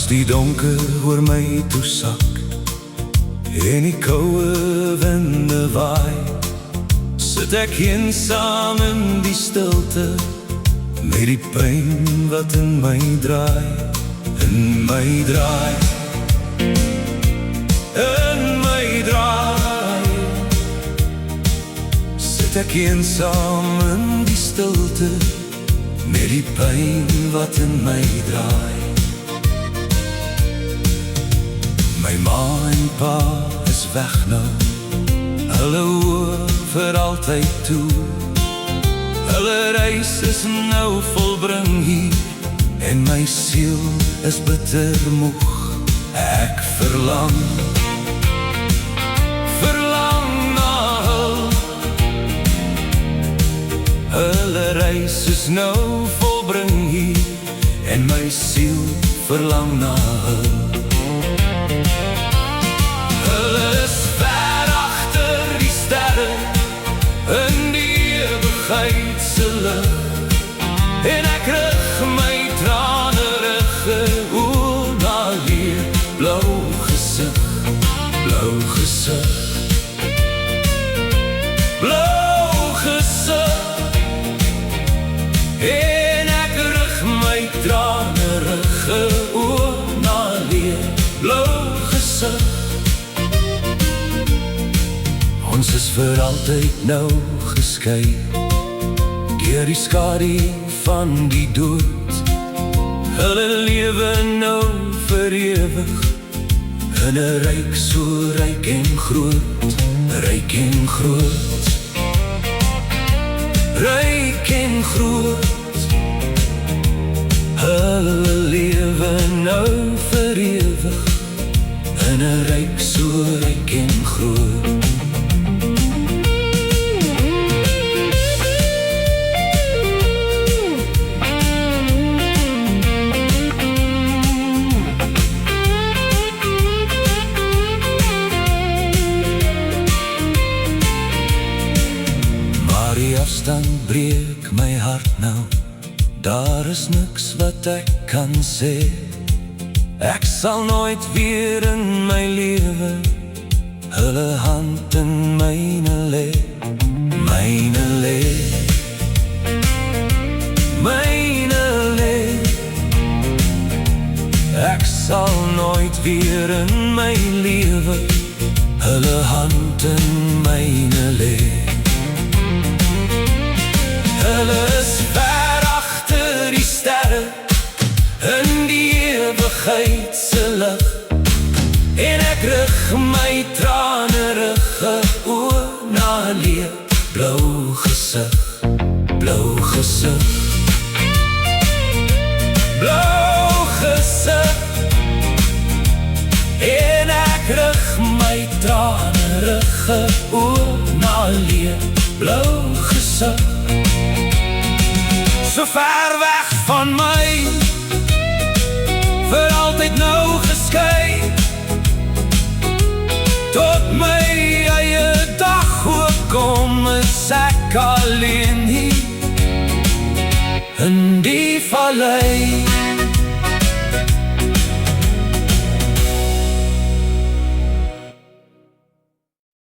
die donker oor my toesak en die koue winde waai, sit ek eensaam in die stilte met die pyn wat in my draai, in my draai, in my draai. Sit ek eensaam in die stilte met die pyn wat in my draai. My ma en pa is weg nou, hulle oor vir altyd toe. Hulle reis is nou volbring hier, en my siel is bitter moeg. Ek verlang na hulle reis is nou volbring hier, en my siel verlang na hulle. Hulle is ver agter die sterre, in die ewigheidse lig, en ek rig my tranerige oor na weer blou gesig, blou gesig, blou gesig, en ek rig my tranerige oor na weer blou gesig. Ons is vir altyd nou geskei, deur die skadu van die dood. Hulle lewe nou vir ewig, in 'n ryk so ryk en groot, ryk en groot, ryk en groot. Hulle lewe nou vir ewig, in 'n ryk so ryk en groot. Dan breek my hart nou, daar is niks wat ek kan sê. Ek sal nooit weer in my lewe hulle hand in myne lê, myne lê, myne lê. Ek sal nooit weer in my lewe hulle hand in myne lê. Hulle is ver agter die sterre, in die ewigheidse lig, en ek rig my tranerige oor na leer blou gesig, blou gesig, blou gesig, en ek rig my tranerige oor na leer blou gesig. So ver weg van my, vir altyd nou geskei, tot my eie dag oorkom, is ek alleen hier in die vallei.